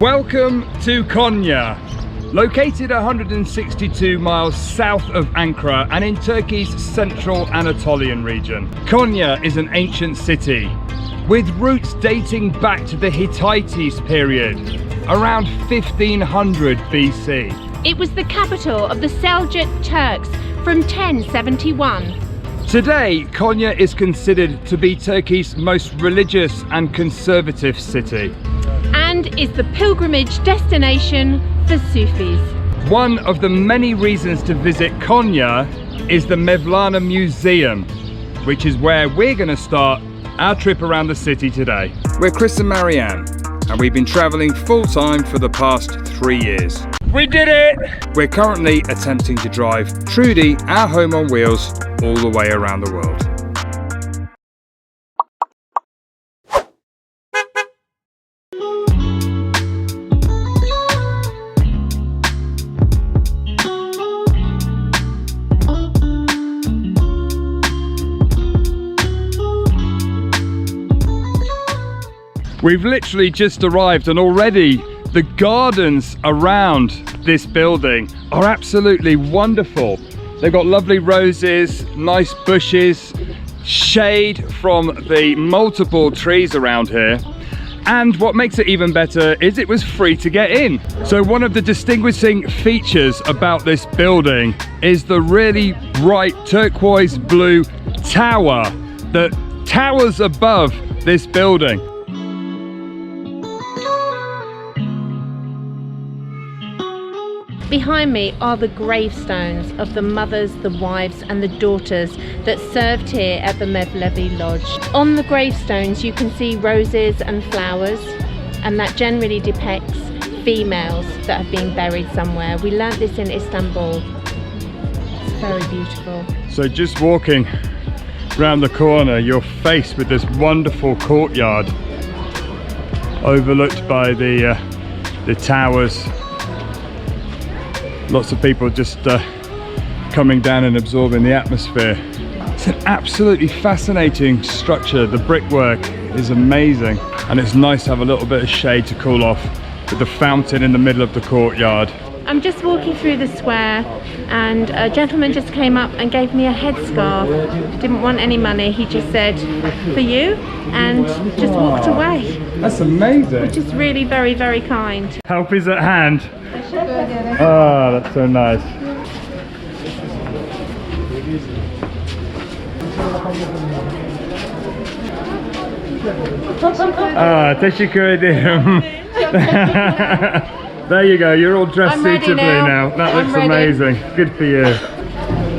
Welcome to Konya. Located 162 miles south of Ankara and in Turkey's central Anatolian region, Konya is an ancient city with roots dating back to the Hittites period, around 1500 BC. It was the capital of the Seljuk Turks from 1071. Today, Konya is considered to be Turkey's most religious and conservative city. And is the pilgrimage destination for Sufis. One of the many reasons to visit Konya is the Mevlana Museum, which is where we're going to start our trip around the city today. We're Chris and Marianne, and we've been travelling full-time for the past 3 years. We did it! We're currently attempting to drive Trudy, our home on wheels, all the way around the world. We've literally just arrived and already the gardens around this building are absolutely wonderful. They've got lovely roses, nice bushes, shade from the multiple trees around here. And what makes it even better is it was free to get in. So one of the distinguishing features about this building is the really bright turquoise blue tower that towers above this building. Behind me are the gravestones of the mothers, the wives and the daughters that served here at the Mevlevi Lodge. On the gravestones you can see roses and flowers, and that generally depicts females that have been buried somewhere. We learnt this in Istanbul. It's very beautiful. So just walking round the corner, you're faced with this wonderful courtyard overlooked by the towers. Lots of people just coming down and absorbing the atmosphere. It's an absolutely fascinating structure. The brickwork is amazing, and it's nice to have a little bit of shade to cool off with the fountain in the middle of the courtyard. I'm just walking through the square and a gentleman just came up and gave me a headscarf. Didn't want any money, he just said, for you, and just walked away. That's amazing. Which is really very, very kind. Help is at hand. Oh, that's so nice. Ah, teşekkür ederim. There you go, you're all dressed suitably now. That looks amazing. Good for you.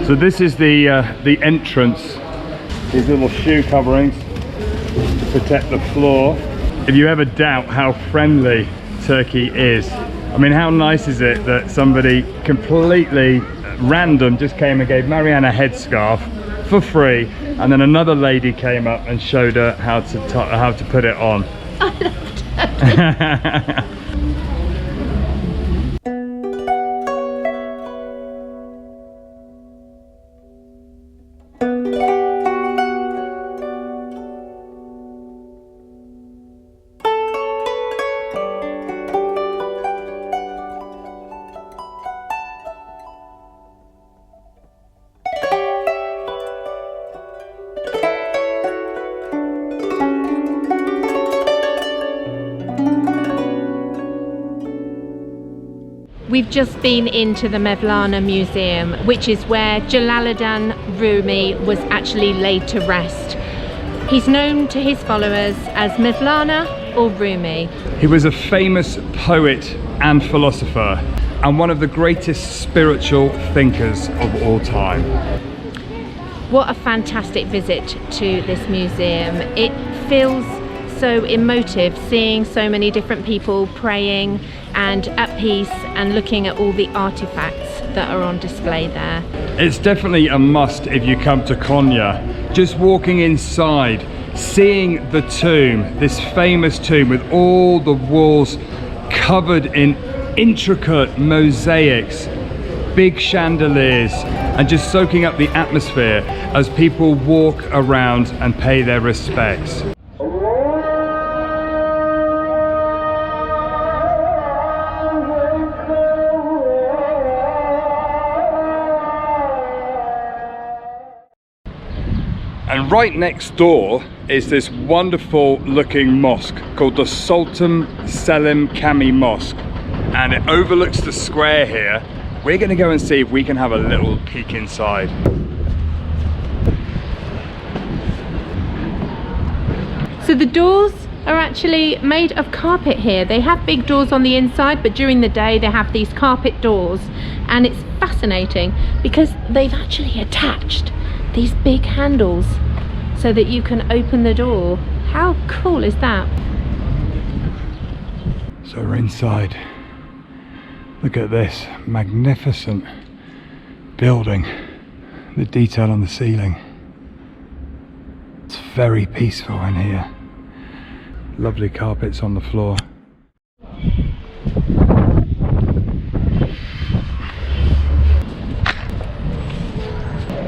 So this is the entrance. These little shoe coverings to protect the floor. If you ever doubt how friendly Turkey is, I mean, how nice is it that somebody completely random just came and gave Marianne a headscarf for free, and then another lady came up and showed her how to put it on. I loved it. We've just been into the Mevlana Museum, which is where Jalaluddin Rumi was actually laid to rest. He's known to his followers as Mevlana or Rumi. He was a famous poet and philosopher, and one of the greatest spiritual thinkers of all time. What a fantastic visit to this museum. It feels so emotive seeing so many different people praying and at peace and looking at all the artifacts that are on display there. It's definitely a must if you come to Konya. Just walking inside, seeing the tomb, this famous tomb with all the walls covered in intricate mosaics, big chandeliers, and just soaking up the atmosphere as people walk around and pay their respects. And right next door is this wonderful looking mosque called the Sultan Selim Kami Mosque, and it overlooks the square here. We're going to go and see if we can have a little peek inside. So the doors are actually made of carpet here. They have big doors on the inside, but during the day they have these carpet doors, and it's fascinating because they've actually attached these big handles so that you can open the door. How cool is that? So we're inside. Look at this magnificent building, the detail on the ceiling. It's very peaceful in here. Lovely carpets on the floor.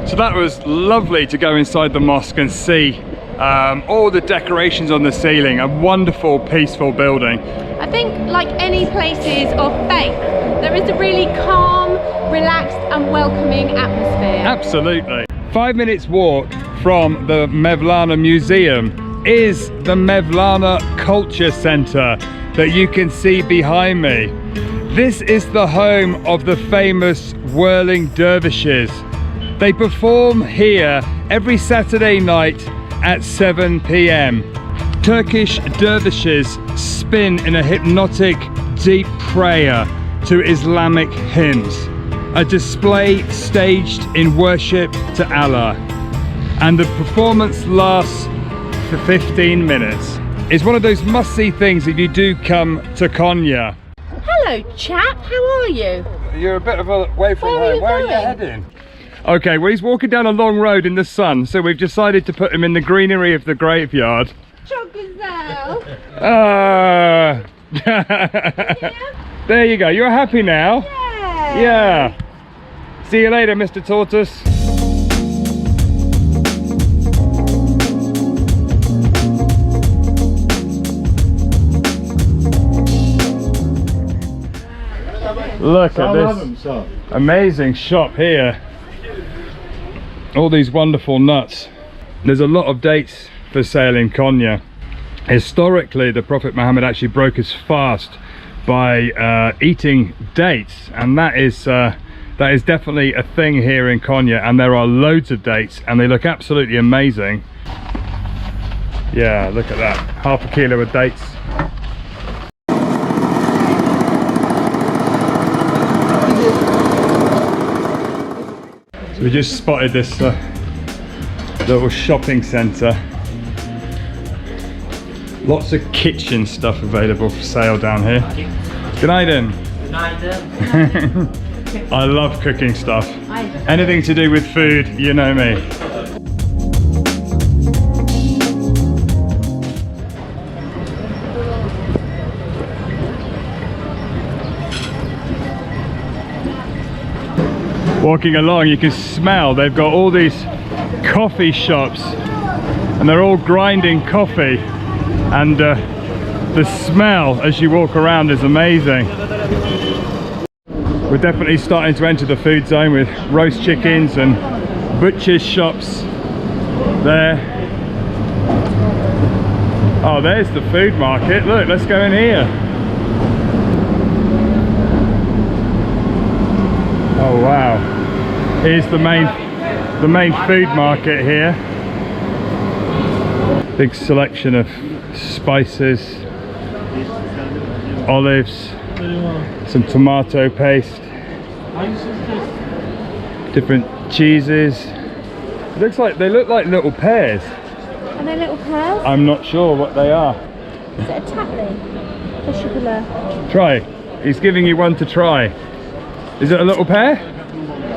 So that was lovely to go inside the mosque and see all the decorations on the ceiling. A wonderful, peaceful building. I think, like any places of faith, there is a really calm, relaxed and welcoming atmosphere. Absolutely. 5 minutes walk from the Mevlana Museum is the Mevlana Culture Centre that you can see behind me. This is the home of the famous whirling dervishes. They perform here every Saturday night at 7 p.m. Turkish dervishes spin in a hypnotic, deep prayer to Islamic hymns, a display staged in worship to Allah, and the performance lasts for 15 minutes. It's one of those must-see things if you do come to Konya. Hello chap, how are you? You're a bit of a way from Where are home. you Where are you going? heading? Okay, well, he's walking down a long road in the sun, so we've decided to put him in the greenery of the graveyard. Gazelle. There you go. You're happy now? Yeah. Yeah. See you later, Mr. Tortoise. Look at this amazing shop here. All these wonderful nuts. There's a lot of dates for sale in Konya. Historically, the Prophet Muhammad actually broke his fast by eating dates, and that is definitely a thing here in Konya, and there are loads of dates and they look absolutely amazing. Yeah, look at that, half a kilo of dates. So we just spotted this little shopping centre. Lots of kitchen stuff available for sale down here. Good night, then. Good night, I love cooking stuff. Anything to do with food, you know me. Walking along, you can smell they've got all these coffee shops and they're all grinding coffee, and the smell as you walk around is amazing. We're definitely starting to enter the food zone with roast chickens and butcher's shops there. Oh, there's the food market. Look, let's go in here. Oh wow, here's the main food market here. Big selection of spices, olives, some tomato paste, different cheeses. It looks like they look like little pears. Are they little pears? I'm not sure what they are. Is it a tatli? A chocolat? Try. He's giving you one to try. Is it a little pear?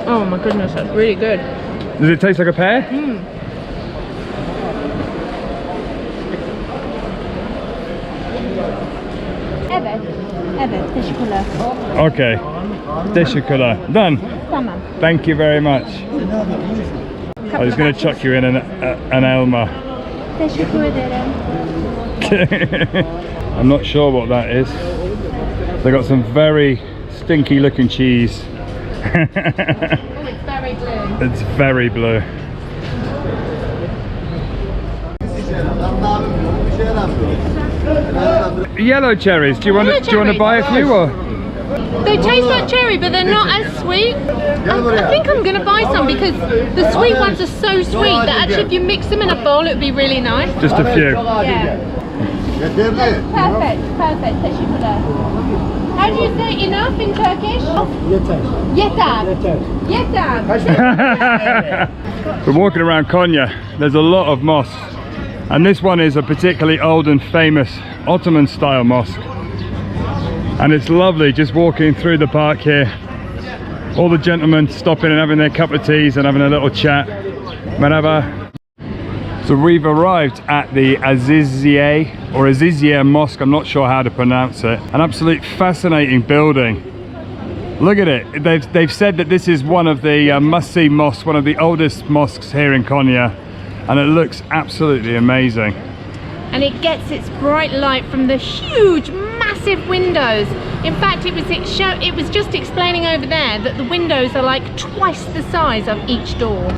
Oh my goodness, that's really good. Does it taste like a pear? Mm. Evet, teşekkürler. Okay. Teşekkürler. Done. Tamam. Thank you very much. I was going to chuck you in an elma. Teşekkür ederim. I'm not sure what that is. They got some very stinky looking cheese. Oh, it's very blue. It's very blue. Yellow cherries. Do you want to buy a few or? They taste like cherry, but they're not as sweet. I think I'm going to buy some because the sweet ones are so sweet that actually if you mix them in a bowl, it would be really nice. Just a few. Yeah. Perfect. Teşekkürler. How do you say enough in Turkish? Yeter. We're walking around Konya. There's a lot of mosques. And this one is a particularly old and famous Ottoman style mosque. And it's lovely just walking through the park here. All the gentlemen stopping and having their cup of teas and having a little chat. Merhaba. So we've arrived at the Aziziye or Aziziye Mosque. I'm not sure how to pronounce it. An absolute fascinating building. Look at it. They've said that this is one of the must-see mosques, one of the oldest mosques here in Konya. And it looks absolutely amazing. And it gets its bright light from the huge, massive windows. In fact, it was just explaining over there that the windows are like twice the size of each door.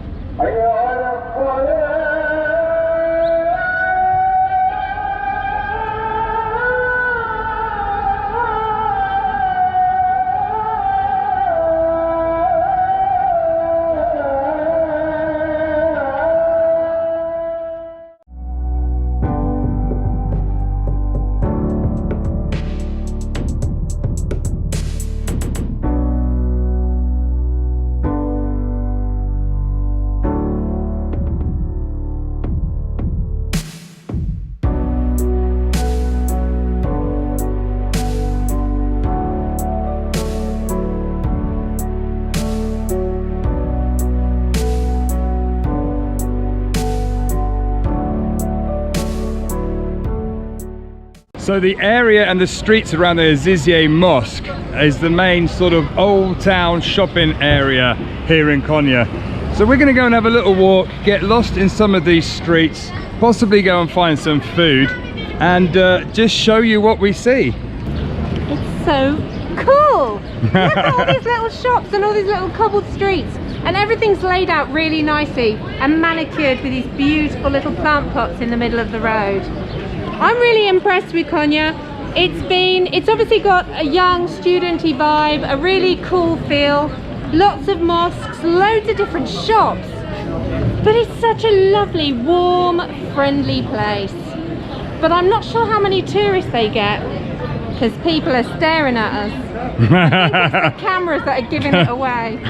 So the area and the streets around the Aziziye Mosque is the main sort of old town shopping area here in Konya. So we're going to go and have a little walk, get lost in some of these streets, possibly go and find some food and just show you what we see. It's so cool! Look at all these little shops and all these little cobbled streets, and everything's laid out really nicely and manicured with these beautiful little plant pots in the middle of the road. I'm really impressed with Konya. It's obviously got a young studenty vibe, a really cool feel, lots of mosques, loads of different shops, but it's such a lovely, warm, friendly place. But I'm not sure how many tourists they get because people are staring at us. I think it's the cameras that are giving it away.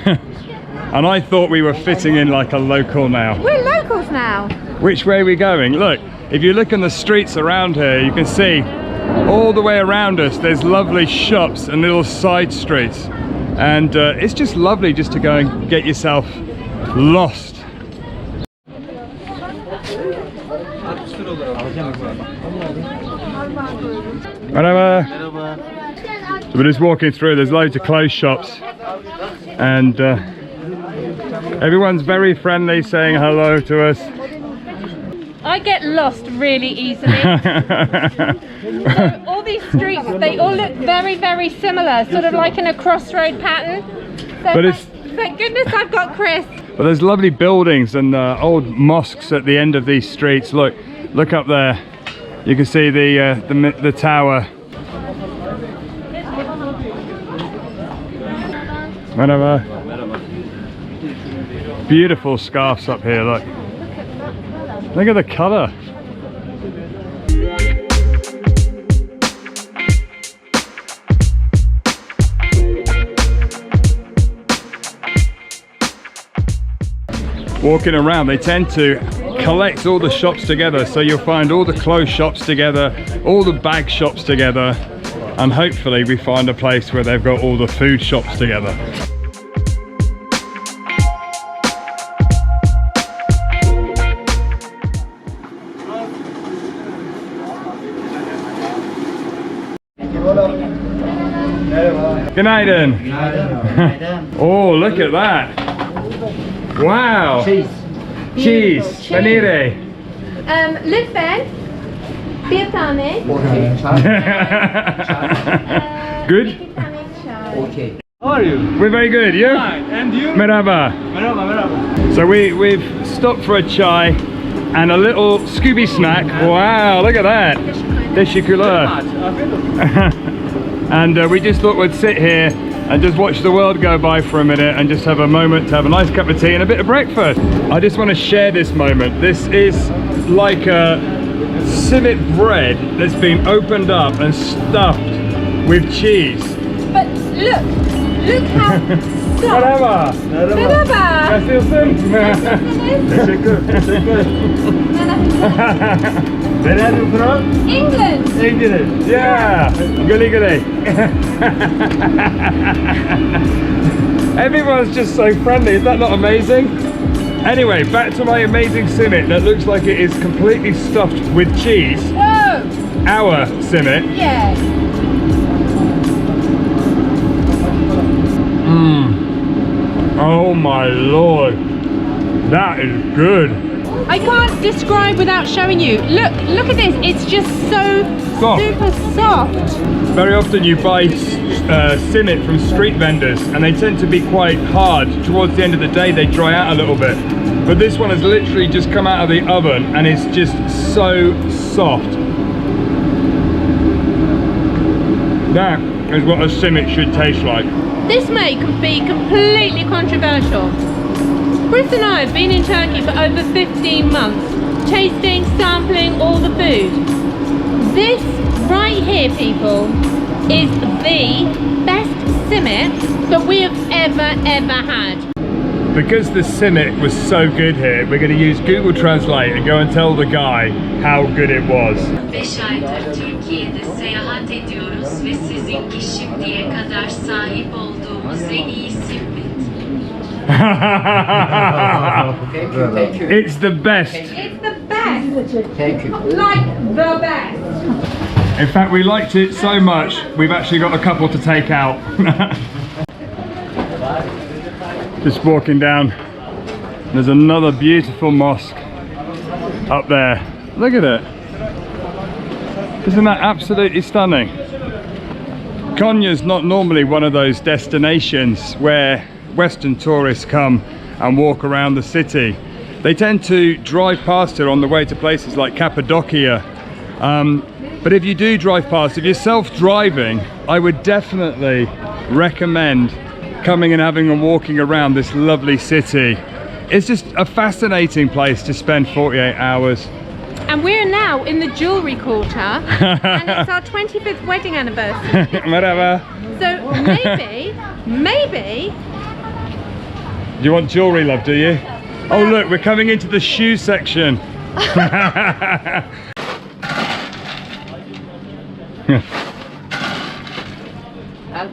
And I thought we were fitting in like a local now. We're locals now. Which way are we going? Look, if you look on the streets around here, you can see all the way around us there's lovely shops and little side streets. And it's just lovely just to go and get yourself lost. So we're just walking through, there's loads of clothes shops and everyone's very friendly, saying hello to us. I get lost really easily. So all these streets, they all look very, very similar, sort of like in a crossroad pattern. So But thank goodness I've got Chris. But there's lovely buildings and old mosques at the end of these streets. Look up there. You can see the tower. Merhaba. Beautiful scarves up here, look. Look at the colour. Walking around, they tend to collect all the shops together, so you'll find all the clothes shops together, all the bag shops together, and hopefully we find a place where they've got all the food shops together. Günaydın. Oh, look at that. Wow. Cheese. Panire. Lütfen bir tane. Good? Okay. How are you? We're very good. You? Fine. And you? Merhaba. Merhaba, merhaba. So we've stopped for a chai and a little Scooby snack. Wow, look at that. Teşekkürler. And we just thought we'd sit here and just watch the world go by for a minute and just have a moment to have a nice cup of tea and a bit of breakfast. I just want to share this moment. This is like a simit bread that's been opened up and stuffed with cheese. But look how Merhaba. Merhaba. Nasılsın? Teşekkür. Where are you from? England. England. Yeah. Gully gully. Everyone's just so friendly. Is that not amazing? Anyway, back to my amazing simit that looks like it is completely stuffed with cheese. Oh, Our simit. yeah. Oh my lord. That is good. I can't describe without showing you. Look at this. It's just so Soft. super soft. Very often you buy simit from street vendors and they tend to be quite hard. Towards the end of the day they dry out a little bit. But this one has literally just come out of the oven and it's just so soft. That is what a simit should taste like. This may be completely controversial. Chris and I have been in Turkey for over 15 months, tasting, sampling all the food. This right here, people, is the best simit that we have ever had. Because the simit was so good here, we're going to use Google Translate and go and tell the guy how good it was. 5 aydır Türkiye'de seyahat ediyoruz ve sizinki şimdiye kadar sahip olduğumuz en iyi simit. Thank you. It's the best. It's the best. Thank you. Like the best. In fact, we liked it so much, we've actually got a couple to take out. Just walking down, there's another beautiful mosque up there. Look at it. Isn't that absolutely stunning? Konya's not normally one of those destinations where Western tourists come and walk around the city. They tend to drive past here on the way to places like Cappadocia. But if you do drive past, if you're self-driving, I would definitely recommend coming and having a walking around this lovely city. It's just a fascinating place to spend 48 hours. And we're now in the jewellery quarter, and it's our 25th wedding anniversary. Merhaba. So maybe. Do you want jewellery, love, do you? Oh look, we're coming into the shoe section.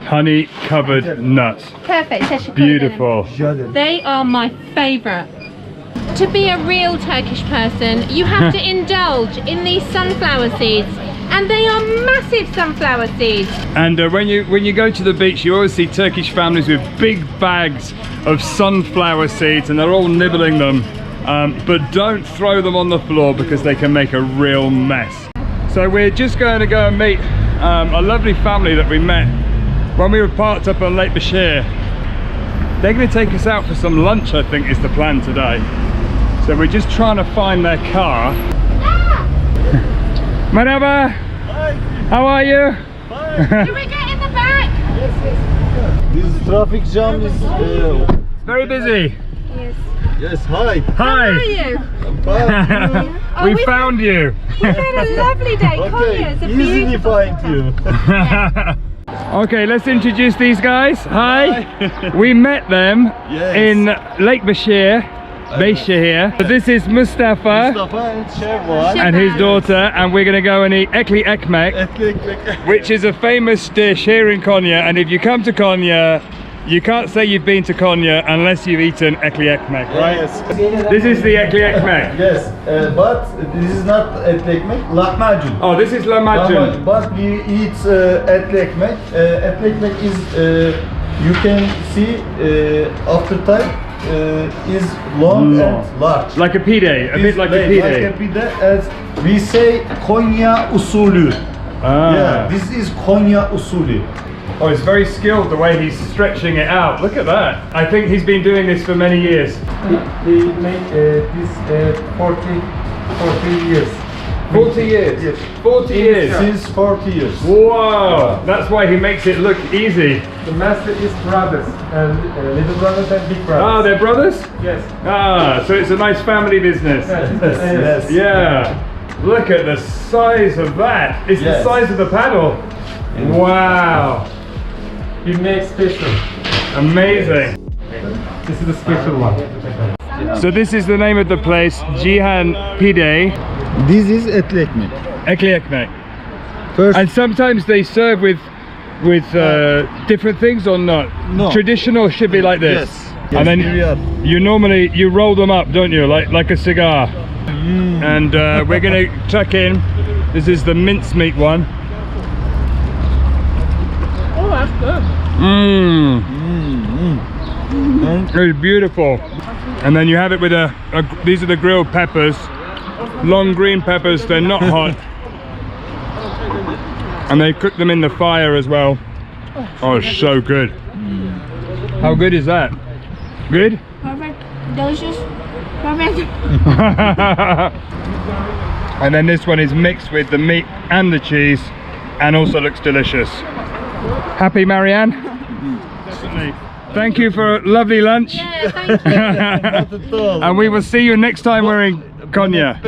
Honey covered nuts. Perfect. Beautiful. They are my favourite. To be a real Turkish person, you have to indulge in these sunflower seeds. And they are massive sunflower seeds. And when you go to the beach, you always see Turkish families with big bags of sunflower seeds and they're all nibbling them. But don't throw them on the floor because they can make a real mess. So we're just going to go and meet a lovely family that we met when we were parked up on Lake Bashir. They're going to take us out for some lunch, I think is the plan today. So we're just trying to find their car. Merhaba. Hi. How are you? Do we get in the back? This traffic jam is. Very busy. Yes. Yes. Hi. Hi. How are you? I'm fine. Oh, we found you. We had a lovely day. Konya is a Easily beautiful find you. Okay, let's introduce these guys. Hi. We met them Yes. in Lake Bashir. Bashir. This is Mustafa Mustafa and Şevval. and his daughter, and we're going to go and eat ekli ekmek, Etli ekmek. which is a famous dish here in Konya. And if you come to Konya, you can't say you've been to Konya unless you've eaten ekli ekmek, right? Yes. This is the ekli ekmek. Yes, but this is not etli ekmek, lahmacun. Oh, this is lahmacun. But we eat etli ekmek. Etli ekmek is, you can see after time, is long and large. Like a pide, a bit like a Like pide. a pide, as we say Konya usulü. Ah. Yeah, this is Konya usulü. Oh, it's very skilled the way he's stretching it out. Look at that. I think he's been doing this for many years. They make this 40 40 years. 40 years? Yes. 40 years? Since 40 years. Wow, that's why he makes it look easy. The master is brothers, and little brothers and big brothers. Ah, they're brothers? Yes. Ah, so it's a nice family business. Yes. Yeah. Look at the size of that. It's the Yes. size of the paddle. Wow. We make special. Amazing. This is the special one. So this is the name of the place, Cihan Pide, This is etli ekmek. Ekli Ekmek. First, And sometimes they serve with different things or not? No. Traditional should be like this. Yes. And then Here we are. you roll them up, don't you? Like a cigar. And we're gonna tuck in. This is the mincemeat one. Oh, that's good. Mmm. And It's beautiful. And then you have it with these are the grilled peppers. Long green peppers, they're not hot. And they cook them in the fire as well. Oh, it's so good. How good is that? Good? Perfect. Delicious. Perfect. And then this one is mixed with the meat and the cheese and also looks delicious. Happy, Marianne? Thank you for a lovely lunch. Yeah, thank you. not at all. And we will see you next time we're in Konya.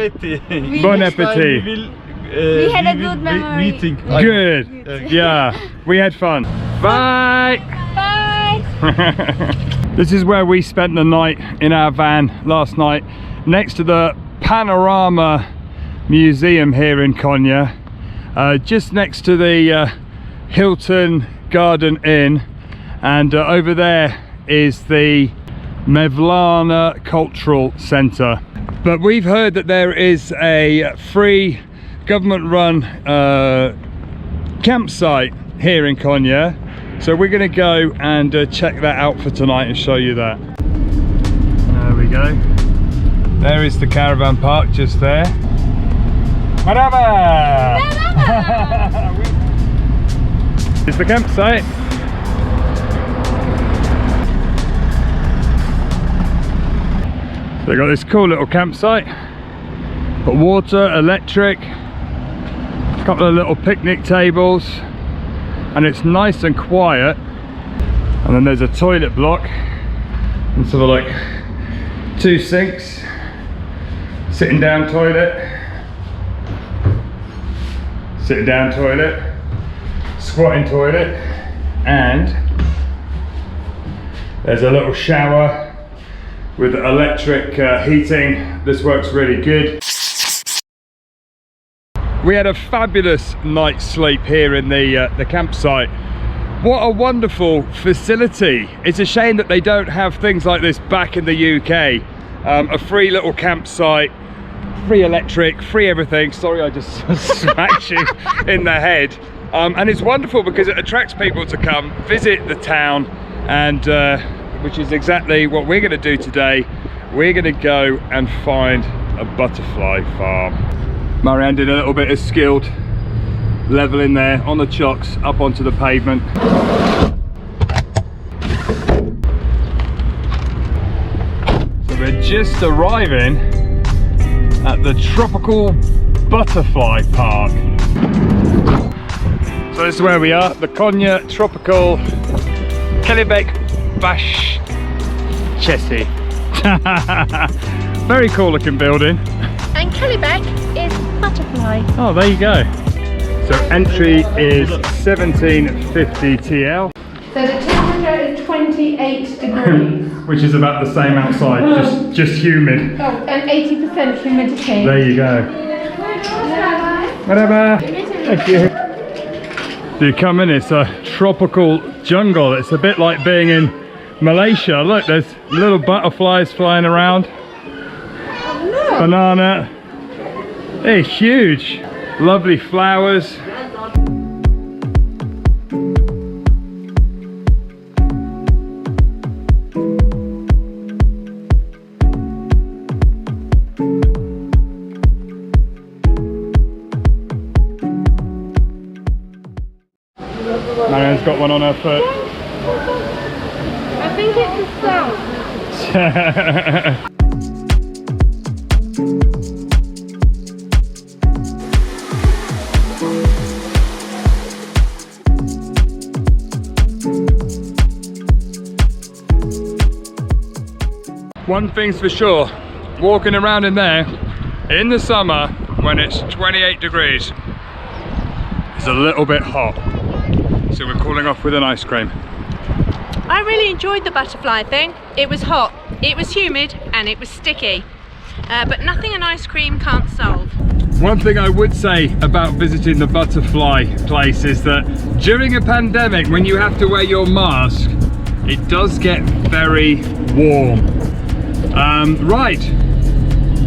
Bon appetit. We had a good memory. Meeting. Good. Yeah, we had fun. Bye. Bye. This is where we spent the night in our van last night, next to the Panorama Museum here in Konya, just next to the Hilton Garden Inn, and over there is the Mevlana Cultural Centre. But we've heard that there is a free government-run campsite here in Konya, so we're going to go and check that out for tonight and show you that. There we go. There is the caravan park just there. Marhaba! It's the campsite. So they got this cool little campsite. Got water, electric, a couple of little picnic tables, and it's nice and quiet. And then there's a toilet block and sort of like 2 sinks, sitting down toilet, sitting down toilet, squatting toilet, and there's a little shower with electric heating. This works really good. We had a fabulous night's sleep here in the campsite. What a wonderful facility. It's a shame that they don't have things like this back in the UK. A free little campsite, free electric, free everything. Sorry, I just smacked you in the head. And it's wonderful because it attracts people to come visit the town, and which is exactly what we're going to do today. We're going to go and find a butterfly farm. Marianne did a little bit of skilled leveling there on the chocks up onto the pavement. So we're just arriving at the Tropical Butterfly Park. So this is where we are, the Konya Tropical Kelebek Bash Chesi. Very cool looking building. And Kelebek is butterfly. Oh, there you go. So entry is 1750 TL. So the temperature is 28 degrees. Which is about the same outside, just humid. Oh, and 80% humidity. There you go. Whatever. Thank you. You come in, it's a tropical jungle. It's a bit like being in Malaysia. Look, there's little butterflies flying around. Banana. They're huge. Lovely flowers. Marianne's got one on her foot. I think it's a sound. One thing's for sure, walking around in there in the summer when it's 28 degrees, it's a little bit hot. So we're cooling off with an ice cream. I really enjoyed the butterfly thing. It was hot, it was humid, and it was sticky. But nothing an ice cream can't solve. One thing I would say about visiting the butterfly place is that during a pandemic, when you have to wear your mask, it does get very warm. Right,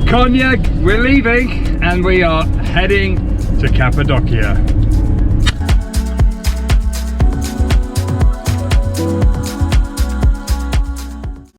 Konya, we're leaving and we are heading to Cappadocia.